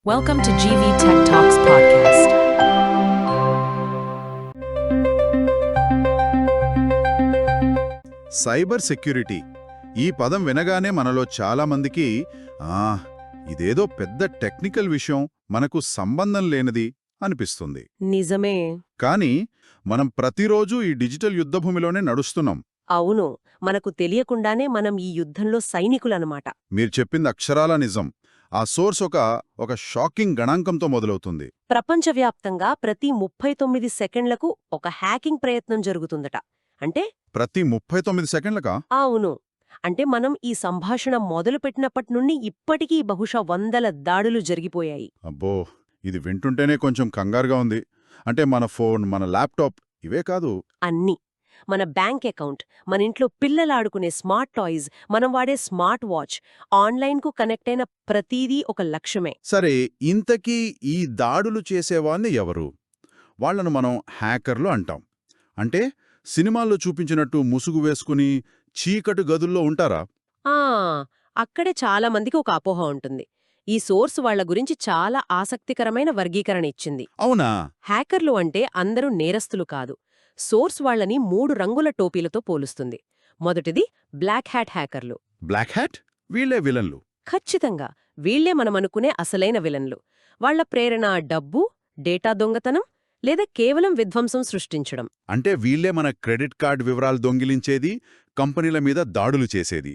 Welcome to GV Tech Talks podcast. Cyber security ఈ పదం వినగానే మనలో చాలామందికి ఆ ఇదేదో పెద్ద టెక్నికల్ విషయం, మనకు సంబంధం లేనిది అనిపిస్తుంది. నిజమే. కానీ మనం ప్రతిరోజూ ఈ డిజిటల్ యుద్ధభూమిలోనే నడుస్తున్నాం. అవును, మనకు తెలియకుండానే మనం ఈ యుద్ధంలో సైనికులన్నమాట. మీరు చెప్పింది అక్షరాల నిజం. ఆ సోర్స్ ఒక షాకింగ్ గణాంకంతో మొదలవుతుంది. ప్రపంచవ్యాప్తంగా ప్రతి 39 సెకండ్లకు ఒక హ్యాకింగ్ ప్రయత్నం జరుగుతుందట. అంటే ప్రతి 39 సెకండ్లకా? అవును, అంటే మనం ఈ సంభాషణ మొదలుపెట్టినప్పటి నుండి ఇప్పటికీ బహుశా వందల దాడులు జరిగిపోయాయి. అబ్బో, ఇది వింటుంటేనే కొంచెం కంగారుగా ఉంది. అంటే మన ఫోన్, మన ల్యాప్టాప్ ఇవే కాదు, అన్నీ. మన బ్యాంక్ అకౌంట్, మన ఇంట్లో పిల్లలాడుకునే స్మార్ట్ టాయ్స్, మనం వాడే స్మార్ట్ వాచ్, ఆన్లైన్కు కనెక్ట్ అయిన ప్రతిదీ ఒక లక్ష్యమే. సరే, ఇంతకీ ఈ దాడులు చేసేవాణ్ణి ఎవరు? వాళ్లను మనం హ్యాకర్లు అంటాం. అంటే సినిమాల్లో చూపించినట్టు ముసుగు వేసుకుని చీకటి గదుల్లో ఉంటారా? ఆ అక్కడే చాలా మందికి ఒక అపోహ ఉంటుంది. ఈ సోర్స్ వాళ్ల గురించి చాలా ఆసక్తికరమైన వర్గీకరణ ఇచ్చింది. అవునా? హ్యాకర్లు అంటే అందరూ నేరస్తులు కాదు. సోర్స్ వాళ్లని 3 రంగుల టోపీలతో పోలుస్తుంది. మొదటిది బ్లాక్ హ్యాట్ హ్యాకర్లు. Black hat? వీళ్లే విలన్లు. ఖచ్చితంగా, వీళ్లే మనమనుకునే అసలైన విలన్లు. వాళ్ల ప్రేరణ డబ్బు, డేటా దొంగతనం, లేదా కేవలం విధ్వంసం సృష్టించడం. అంటే వీళ్లే మన క్రెడిట్ కార్డ్ వివరాలు దొంగిలించేది, కంపెనీల మీద దాడులు చేసేది.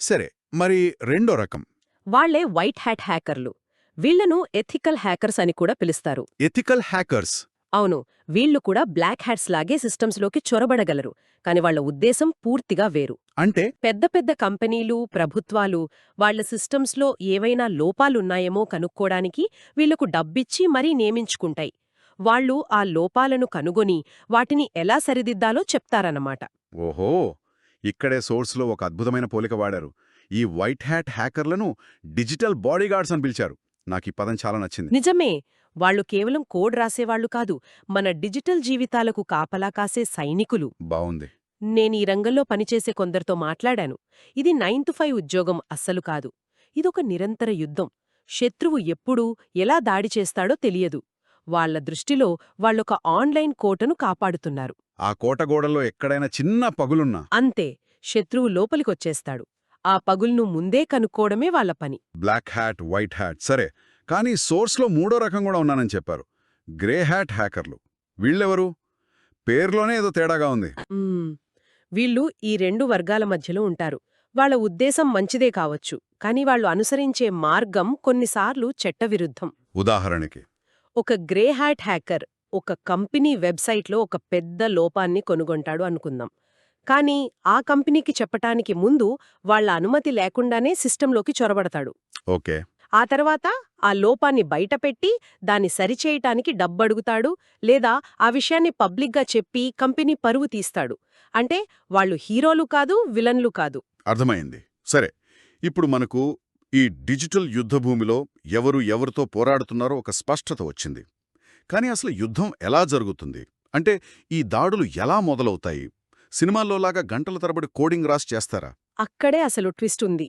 సరే, మరి రెండో రకం? వాళ్లే వైట్ హ్యాట్ హ్యాకర్లు. వీళ్లను ఎథికల్ హ్యాకర్స్ అని కూడా పిలుస్తారు. Ethical hackers? అవును, వీళ్లు కూడా బ్లాక్ హ్యాట్స్ లాగే సిస్టమ్స్లోకి చొరబడగలరు. కాని వాళ్ల ఉద్దేశం పూర్తిగా వేరు. అంటే పెద్ద పెద్ద కంపెనీలు, ప్రభుత్వాలు వాళ్ల సిస్టమ్స్లో ఏవైనా లోపాలున్నాయేమో కనుక్కోడానికి వీళ్లకు డబ్బిచ్చి మరీ నియమించుకుంటాయి. వాళ్లు ఆ లోపాలను కనుగొని వాటిని ఎలా సరిదిద్దాలో చెప్తారన్నమాట. ఓహో, ఇక్కడే సోర్స్లో ఒక అద్భుతమైన పోలిక వాడారు. ఈ వైట్ హ్యాట్ హ్యాకర్లను డిజిటల్ బాడీగార్డ్స్ అని పిలిచారు. నాకీ పదం చాలా నచ్చింది. నిజమే, వాళ్లు కేవలం కోడ్ రాసేవాళ్లు కాదు, మన డిజిటల్ జీవితాలకు కాపలా కాసే సైనికులు. బావుంది. నేనీ రంగంలో పనిచేసే కొందరితో మాట్లాడాను. ఇది 9 to 5 ఉద్యోగం అస్సలు కాదు. ఇదొక నిరంతర యుద్ధం. శత్రువు ఎప్పుడూ ఎలా దాడి చేస్తాడో తెలియదు. వాళ్ల దృష్టిలో వాళ్లొక ఆన్లైన్ కోటను కాపాడుతున్నారు. ఆ కోటగోడల్లో ఎక్కడైనా చిన్న పగులున్నా అంతే, శత్రువు లోపలికొచ్చేస్తాడు. ఆ పగుల్ను ముందే కనుక్కోవడమే వాళ్ల పని. బ్లాక్ హ్యాట్, వైట్ హ్యాట్ సరే, కానీ సోర్స్లో మూడో రకం కూడా ఉన్నానని చెప్పారు. గ్రే హ్యాట్ హ్యాకర్లు. వీళ్ళెవరు? పేర్లోనే ఏదో తేడాగా ఉంది. వీళ్ళు ఈ 2 వర్గాల మధ్యలో ఉంటారు. వాళ్ల ఉద్దేశం మంచిదే కావచ్చు, కాని వాళ్లు అనుసరించే మార్గం కొన్నిసార్లు చట్టవిరుద్ధం. ఉదాహరణకి, ఒక గ్రే హ్యాట్ హ్యాకర్ ఒక కంపెనీ వెబ్సైట్లో ఒక పెద్ద లోపాన్ని కనుగొంటాడు అనుకుందాం. కానీ ఆ కంపెనీకి చెప్పటానికి ముందు వాళ్ల అనుమతి లేకుండానే సిస్టంలోకి చొరబడతాడు. ఓకే. ఆ తర్వాత ఆ లోపాన్ని బయటపెట్టి దాన్ని సరిచేయటానికి డబ్బడుగుతాడు, లేదా ఆ విషయాన్ని పబ్లిక్గా చెప్పి కంపెనీ పరువు తీస్తాడు. అంటే వాళ్లు హీరోలు కాదు, విలన్లు కాదు. అర్థమైంది. సరే, ఇప్పుడు మనకు ఈ డిజిటల్ యుద్ధభూమిలో ఎవరు ఎవరితో పోరాడుతున్నారో ఒక స్పష్టత వచ్చింది. కానీ అసలు యుద్ధం ఎలా జరుగుతుంది? అంటే ఈ దాడులు ఎలా మొదలవుతాయి? సినిమాల్లోలాగా గంటల తరబడి కోడింగ్ రాసి చేస్తారా? అక్కడే అసలు ట్విస్ట్ ఉంది.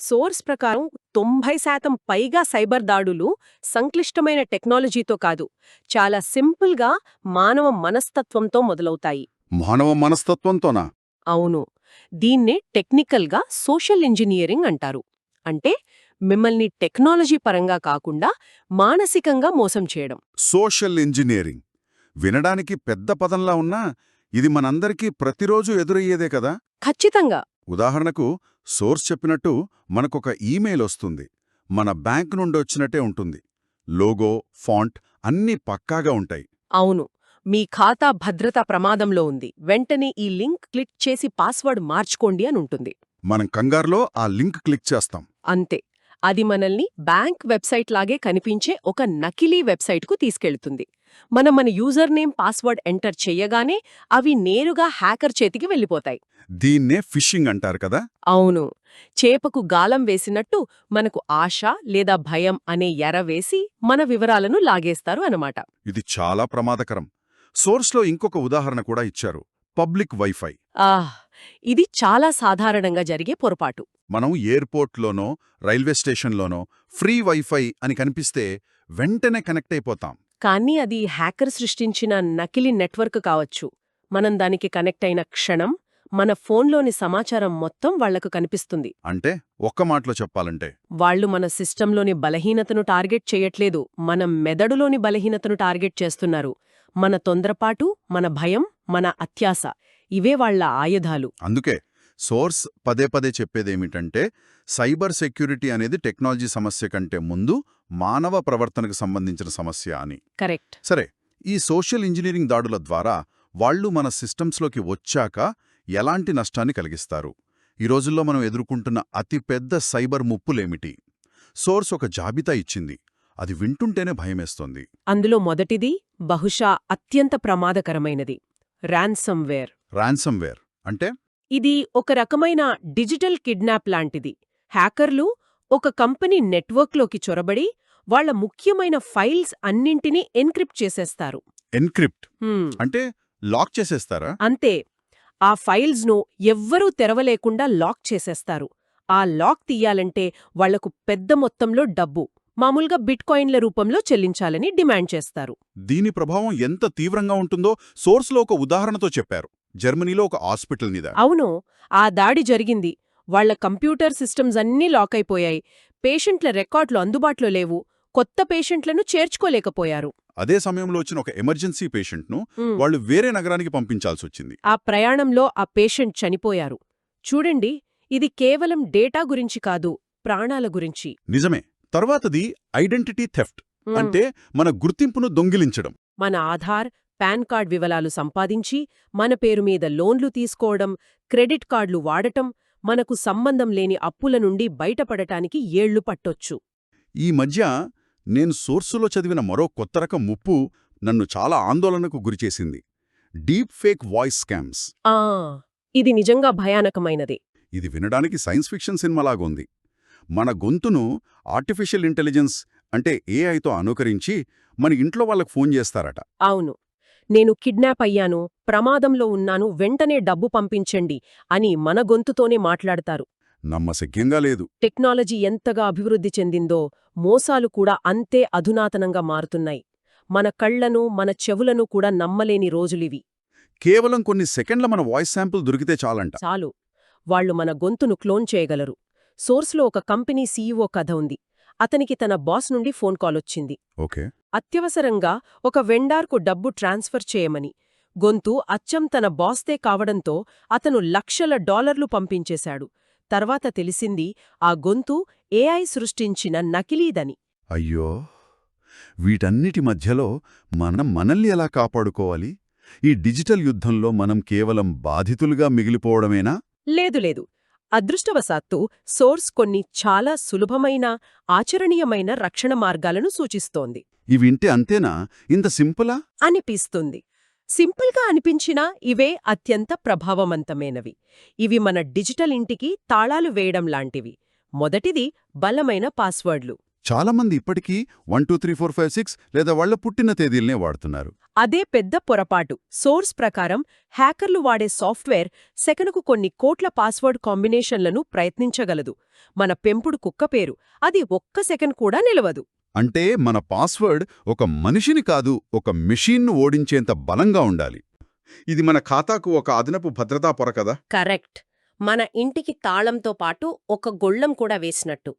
సోర్స్ ప్రకారం 90% పైగా సైబర్ దాడులు సంక్లిష్టమైన టెక్నాలజీతో కాదు, చాలా సింపుల్గా మానవ మనస్తత్వంతో మొదలవుతాయి. మానవ మనస్తత్వంతోనా? అవును, దీన్నే టెక్నికల్గా సోషల్ ఇంజనీరింగ్ అంటారు. అంటే మిమ్మల్ని టెక్నాలజీ పరంగా కాకుండా మానసికంగా మోసం చేయడం. సోషల్ ఇంజనీరింగ్ వినడానికి పెద్ద పదంలా ఉన్నా ఇది మనందరికీ ప్రతిరోజు ఎదురయ్యేదే కదా? ఖచ్చితంగా. ఉదాహరణకు, సోర్స్ చెప్పినట్టు మనకొక ఈమెయిల్ వస్తుంది. మన బ్యాంక్ నుండి వచ్చినట్టే ఉంటుంది. లోగో, ఫాంట్ అన్నీ పక్కాగా ఉంటాయి. అవును, మీ ఖాతా భద్రతా ప్రమాదంలో ఉంది, వెంటనే ఈ లింక్ క్లిక్ చేసి పాస్వర్డ్ మార్చుకోండి అని ఉంటుంది. మనం కంగారులో ఆ లింక్ క్లిక్ చేస్తాం. అంతే, అది మనల్ని బ్యాంక్ వెబ్సైట్ లాగే కనిపించే ఒక నకిలీ వెబ్సైట్కు తీసుకెళ్తుంది. మన యూజర్ నేమ్, పాస్వర్డ్ ఎంటర్ చెయ్యగానే అవి నేరుగా హ్యాకర్ చేతికి వెళ్ళిపోతాయి. దీన్నే ఫిషింగ్ అంటారు కదా? అవును, చేపకు గాలం వేసినట్టు మనకు ఆశ లేదా భయం అనే ఎర వేసి మన వివరాలను లాగేస్తారు అనమాట. ఇది చాలా ప్రమాదకరం. సోర్స్లో ఇంకొక ఉదాహరణ కూడా ఇచ్చారు, పబ్లిక్ వైఫై. ఇది చాలా సాధారణంగా జరిగే పొరపాటు. మనం ఎయిర్పోర్ట్లోనో, రైల్వే స్టేషన్లోనో ఫ్రీ వైఫై అని కనిపిస్తే వెంటనే కనెక్ట్ అయిపోతాం. కానీ అది హ్యాకర్ సృష్టించిన నకిలీ నెట్వర్క్ కావచ్చు. మనం దానికి కనెక్ట్ అయిన క్షణం మన ఫోన్లోని సమాచారం మొత్తం వాళ్లకు కనిపిస్తుంది. అంటే ఒక్క మాటలో చెప్పాలంటే వాళ్ళు మన సిస్టంలోని బలహీనతను టార్గెట్ చేయట్లేదు, మన మెదడులోని బలహీనతను టార్గెట్ చేస్తున్నారు. మన తొందరపాటు, మన భయం, మన అత్యాశ ఇవే వాళ్ల ఆయుధాలు. అందుకే సోర్స్ పదే పదే చెప్పేదేమిటంటే సైబర్ సెక్యూరిటీ అనేది టెక్నాలజీ సమస్య కంటే ముందు మానవ ప్రవర్తనకు సంబంధించిన సమస్య అని. కరెక్ట్. సరే, ఈ సోషల్ ఇంజనీరింగ్ దాడుల ద్వారా వాళ్ళు మన సిస్టమ్స్లోకి వచ్చాక ఎలాంటి నష్టాన్ని కలిగిస్తారు? ఈ రోజుల్లో మనం ఎదుర్కొంటున్న అతిపెద్ద సైబర్ ముప్పులేమిటి? సోర్స్ ఒక జాబితా ఇచ్చింది. అది వింటుంటేనే భయమేస్తోంది. అందులో మొదటిది బహుశా అత్యంత ప్రమాదకరమైనది, ర్యాన్సమ్వేర్. ర్యాన్సమ్వేర్ అంటే ఇది ఒక రకమైన డిజిటల్ కిడ్నాప్ లాంటిది. హ్యాకర్లు ఒక కంపెనీ నెట్వర్క్లోకి చొరబడి వాళ్ల ముఖ్యమైన ఫైల్స్ అన్నింటినీ ఎన్క్రిప్ట్ చేసేస్తారు. ఎన్క్రిప్ట్ హ్మ్, అంటే లాక్ చేసేస్తారా? అంతే. ఆ ఫైల్స్ను ఎవ్వరూ తెరవలేకుండా లాక్ చేసేస్తారు. ఆ లాక్ తీయాలంటే వాళ్లకు పెద్ద మొత్తంలో డబ్బు, మామూలుగా బిట్కాయిన్ల రూపంలో చెల్లించాలని డిమాండ్ చేస్తారు. దీని ప్రభావం ఎంత తీవ్రంగా ఉంటుందో సోర్స్లో ఒక ఉదాహరణతో చెప్పారు. జర్మనీలో ఒక హాస్పిటల్ మీద. అవును, ఆ దాడి జరిగింది. వాళ్ల కంప్యూటర్ సిస్టమ్స్ అన్నీ లాక్ అయిపోయాయి. పేషెంట్ల రికార్డులు అందుబాటులో లేవు. కొత్త పేషెంట్లను చేర్చుకోలేకపోయారు. అదే సమయంలో వచ్చిన ఒక ఎమర్జెన్సీ పేషెంట్ను వాళ్ళు వేరే నగరానికి పంపించాల్సొచ్చింది. ఆ ప్రయాణంలో ఆ పేషెంట్ చనిపోయారు. చూడండి, ఇది కేవలం డేటా గురించి కాదు, ప్రాణాల గురించి. నిజమే. తర్వాతది ఐడెంటిటీ థెఫ్ట్, అంటే మన గుర్తింపును దొంగిలించడం. మన ఆధార్, పాన్ కార్డ్ వివరాలు సంపాదించి మన పేరు మీద లోన్లు తీసుకోవడం, క్రెడిట్ కార్డులు వాడటం, మనకు సంబంధం లేని అప్పుల నుండి బయటపడటానికి ఏళ్లు పట్టొచ్చు. ఈ మధ్య నేను సోర్సులో చదివిన మరో కొత్త రకం ముప్పు నన్ను చాలా ఆందోళనకు గురిచేసింది. Deep fake voice scams. ఇది నిజంగా భయానకమైనదే. ఇది వినడానికి సైన్స్ ఫిక్షన్ సినిమాలాగుంది. మన గొంతును ఆర్టిఫిషియల్ ఇంటెలిజెన్స్ అంటే ఏఐతో అనుకరించి మన ఇంట్లో వాళ్ళకు ఫోన్ చేస్తారట. అవును, నేను కిడ్నాప్ అయ్యాను, ప్రమాదంలో ఉన్నాను, వెంటనే డబ్బు పంపించండి అని మన గొంతుతోనే మాట్లాడతారు. నమ్మశక్యంగా లేదు. టెక్నాలజీ ఎంతగా అభివృద్ధి చెందిందో మోసాలు కూడా అంతే అధునాతనంగా మారుతున్నాయి. మన కళ్లను, మన చెవులను కూడా నమ్మలేని రోజులివి. కేవలం కొన్ని సెకండ్ల మన వాయిస్ శాంపుల్ దొరికితే చాలంట. చాలు, వాళ్లు మన గొంతును క్లోన్ చేయగలరు. సోర్స్లో ఒక కంపెనీ సీఈఓ కథ ఉంది. అతనికి తన బాస్ నుండి ఫోన్ కాలొచ్చింది. ఓకే. అత్యవసరంగా ఒక వెండార్కు డబ్బు ట్రాన్స్ఫర్ చేయమని. గొంతు అచ్చం తన బాస్దే కావడంతో అతను లక్షల డాలర్లు పంపించేశాడు. తర్వాత తెలిసింది ఆ గొంతు ఏఐ సృష్టించిన నకిలీదని. అయ్యో, వీటన్నిటి మధ్యలో మనం మనల్ని ఎలా కాపాడుకోవాలి? ఈ డిజిటల్ యుద్ధంలో మనం కేవలం బాధితులుగా మిగిలిపోవడమేనా? లేదు. అదృష్టవశాత్తు సోర్స్ కొన్ని చాలా సులభమైన, ఆచరణీయమైన రక్షణ మార్గాలను సూచిస్తోంది. ఇవింటే అంతేనా? ఇంత సింపులా అనిపిస్తుంది. సింపుల్గా అనిపించినా ఇవే అత్యంత ప్రభావవంతమైనవి. ఇవి మన డిజిటల్ ఇంటికి తాళాలు వేయడం లాంటివి. మొదటిది బలమైన పాస్వర్డ్లు. చాలామంది ఇప్పటికీ 123456 లేదా వాళ్ల పుట్టిన తేదీలనే వాడుతున్నారు. అదే పెద్ద పొరపాటు. సోర్స్ ప్రకారం హ్యాకర్లు వాడే సాఫ్ట్వేర్ సెకనుకు కొన్ని కోట్ల పాస్వర్డ్ కాంబినేషన్లను ప్రయత్నించగలదు. మన పెంపుడు కుక్క పేరు, అది ఒక్క సెకన్ కూడా నిలవదు. అంటే మన పాస్వర్డ్ ఒక మనిషిని కాదు, ఒక మెషీన్ను ఓడించేంత బలంగా ఉండాలి. ఇది మన ఖాతాకు ఒక అదనపు భద్రతా పొర కదా. కరెక్ట్. మన ఇంటికి తాళంతో పాటు ఒక గొళ్ళెం కూడా వేసినట్టు.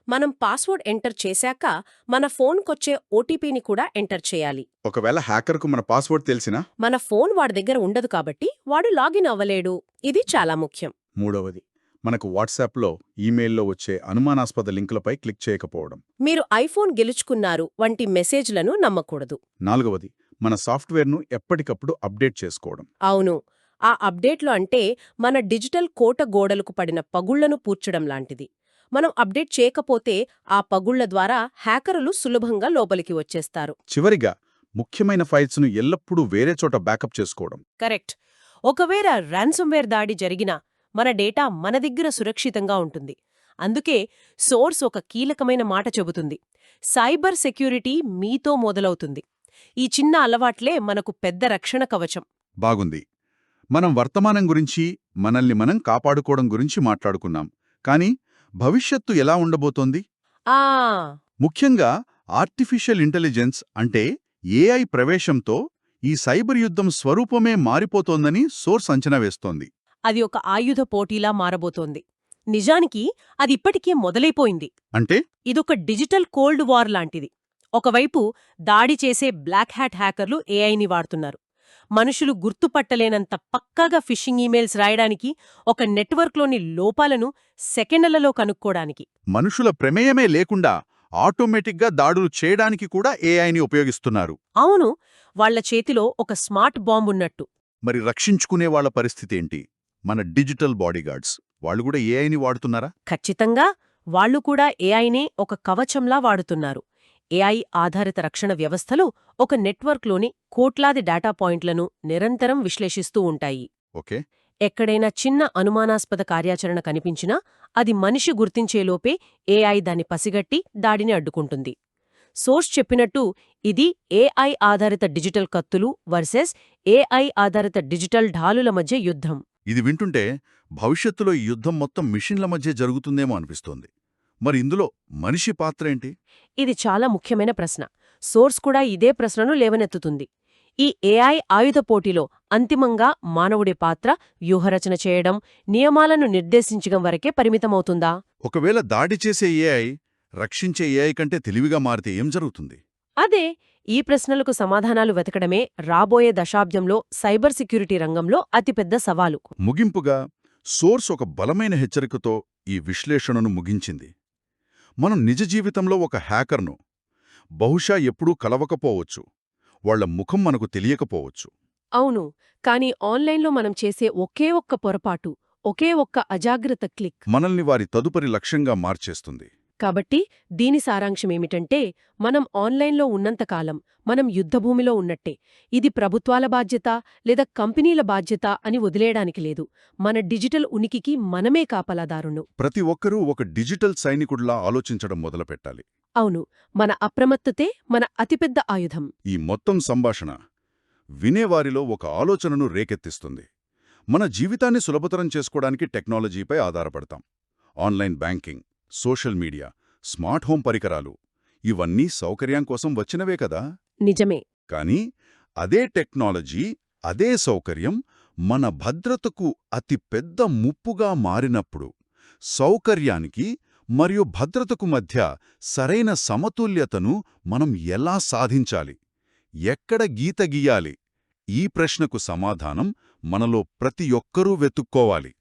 మనం పాస్వర్డ్ ఎంటర్ చేశాక మన ఫోన్కొచ్చే ఓటీపీని కూడా ఎంటర్ చేయాలి. ఒకవేళ హ్యాకర్కు మన పాస్వర్డ్ తెలిసినా మన ఫోన్ వాడి దగ్గర ఉండదు కాబట్టి వాడు లాగిన్ అవ్వలేడు. ఇది చాలా ముఖ్యం. మూడవది, మనకు వాట్సాప్లో, ఈమెయిల్లో వచ్చే అనుమానాస్పద లింకులపై క్లిక్ చేయకపోవడం. మీరు ఐఫోన్ గెలుచుకున్నారు వంటి మెసేజ్లను నమ్మకూడదు. నాలుగవది, మన సాఫ్ట్వేర్ను ఎప్పటికప్పుడు అప్డేట్ చేసుకోవడం. అవును, ఆ అప్డేట్లు అంటే మన డిజిటల్ కోట గోడలకు పడిన పగుళ్లను పూడ్చడం లాంటిది. మనం అప్డేట్ చేయకపోతే ఆ పగుళ్ల ద్వారా హ్యాకరులు సులభంగా లోపలికి వచ్చేస్తారు. చివరిగా, ముఖ్యమైన ఫైల్స్ను ఎల్లప్పుడూ వేరే చోట బ్యాకప్ చేసుకోవడం. కరెక్ట్. ఒకవేళ ర్యాన్సమ్వేర్ దాడి జరిగినా మన డేటా మన దగ్గర సురక్షితంగా ఉంటుంది. అందుకే సోర్స్ ఒక కీలకమైన మాట చెబుతుంది: సైబర్ సెక్యూరిటీ మీతో మొదలవుతుంది. ఈ చిన్న అలవాట్లే మనకు పెద్ద రక్షణ కవచం. బాగుంది. మనం వర్తమానం గురించి, మనల్ని మనం కాపాడుకోవడం గురించి మాట్లాడుకున్నాం. కానీ భవిష్యత్తు ఎలా ఉండబోతోంది? ఆ ముఖ్యంగా ఆర్టిఫిషియల్ ఇంటెలిజెన్స్ అంటే ఏఐ ప్రవేశంతో ఈ సైబర్ యుద్ధం స్వరూపమే మారిపోతోందని సోర్స్ అంచనా వేస్తోంది. అది ఒక ఆయుధ పోటీలా మారబోతోంది. నిజానికి అది ఇప్పటికే మొదలైపోయింది. అంటే ఇదొక డిజిటల్ కోల్డ్ వార్ లాంటిది. ఒకవైపు దాడి చేసే బ్లాక్ హ్యాట్ హ్యాకర్లు ఏఐని వాడుతున్నారు. మనుషులు గుర్తుపట్టలేనంత పక్కాగా ఫిషింగ్ ఈమెయిల్స్ రాయడానికి, ఒక నెట్వర్క్లోని లోపాలను సెకండ్లలో కనుక్కోడానికి. మనుషుల ప్రమేయమే లేకుండా ఆటోమేటిక్గా దాడులు చేయడానికి కూడా ఏఐని ఉపయోగిస్తున్నారు. అవును, వాళ్ల చేతిలో ఒక స్మార్ట్ బాంబున్నట్టు. మరి రక్షించుకునే వాళ్ళ పరిస్థితేంటి? మన డిజిటల్ బాడీగార్డ్స్ వాళ్ళు కూడా ఏఐని వాడుతున్నారా? ఖచ్చితంగా వాళ్లు కూడా ఏఐనే ఒక కవచంలా వాడుతున్నారు. ఏఐ ఆధారిత రక్షణ వ్యవస్థలు ఒక నెట్వర్క్లోని కోట్లాది డేటా పాయింట్లను నిరంతరం విశ్లేషిస్తూ ఉంటాయి. ఓకే. ఎక్కడైనా చిన్న అనుమానాస్పద కార్యాచరణ కనిపించినా అది మనిషి గుర్తించేలోపే ఏఐ దాన్ని పసిగట్టి దాడిని అడ్డుకుంటుంది. సోర్స్ చెప్పినట్టు ఇది ఏఐ ఆధారిత డిజిటల్ కత్తులు వర్సెస్ ఏఐ ఆధారిత డిజిటల్ ఢాలుల మధ్య యుద్ధం. ఇది వింటుంటే భవిష్యత్తులో ఈ యుద్ధం మొత్తం మిషన్ల మధ్య జరుగుతుందేమో అనిపిస్తోంది. మరి ఇందులో మనిషి పాత్రేంటి? ఇది చాలా ముఖ్యమైన ప్రశ్న. సోర్స్ కూడా ఇదే ప్రశ్నను లేవనెత్తుతుంది. ఈ ఏఐ ఆయుధ పోటీలో అంతిమంగా మానవుడి పాత్ర వ్యూహరచన చేయడం, నియమాలను నిర్దేశించడం వరకే పరిమితమవుతుందా? ఒకవేళ దాడి చేసే ఏఐ రక్షించే ఏఐ కంటే తెలివిగా మారితే ఏం జరుగుతుంది? అదే ఈ ప్రశ్నలకు సమాధానాలు వెతకడమే రాబోయే దశాబ్దంలో సైబర్ సెక్యూరిటీ రంగంలో అతిపెద్ద సవాలు. ముగింపుగా సోర్స్ ఒక బలమైన హెచ్చరికతో ఈ విశ్లేషణను ముగించింది. మనం నిజ జీవితంలో ఒక హ్యాకర్ను బహుశా ఎప్పుడూ కలవకపోవచ్చు, వాళ్ల ముఖం మనకు తెలియకపోవచ్చు. అవును, కానీ ఆన్లైన్లో మనం చేసే ఒకే ఒక్క పొరపాటు, ఒకే ఒక్క అజాగ్రత్త క్లిక్ మనల్ని వారి తదుపరి లక్ష్యంగా మార్చేస్తుంది. కాబట్టి దీని సారాంశమేమిటంటే, మనం ఆన్లైన్లో ఉన్నంతకాలం మనం యుద్ధభూమిలో ఉన్నట్టే. ఇది ప్రభుత్వాల బాధ్యత లేదా కంపెనీల బాధ్యత అని వదిలేయడానికి లేదు. మన డిజిటల్ ఉనికికి మనమే కాపలాదారును. ప్రతి ఒక్కరూ ఒక డిజిటల్ సైనికుడిలా ఆలోచించడం మొదలుపెట్టాలి. అవును, మన అప్రమత్తతే మన అతిపెద్ద ఆయుధం. ఈ మొత్తం సంభాషణ వినేవారిలో ఒక ఆలోచనను రేకెత్తిస్తుంది. మన జీవితాన్ని సులభతరం చేసుకోవడానికి టెక్నాలజీపై ఆధారపడతాం. Online banking, social media, smart home పరికరాలు ఇవన్నీ సౌకర్యం కోసం వచ్చినవే కదా. నిజమే. కానీ అదే టెక్నాలజీ, అదే సౌకర్యం మన భద్రతకు అతి పెద్ద ముప్పుగా మారినప్పుడు సౌకర్యానికి మరియు భద్రతకు మధ్య సరైన సమతుల్యతను మనం ఎలా సాధించాలి? ఎక్కడ గీత గీయాలి? ఈ ప్రశ్నకు సమాధానం మనలో ప్రతి ఒక్కరూ వెతుక్కోవాలి.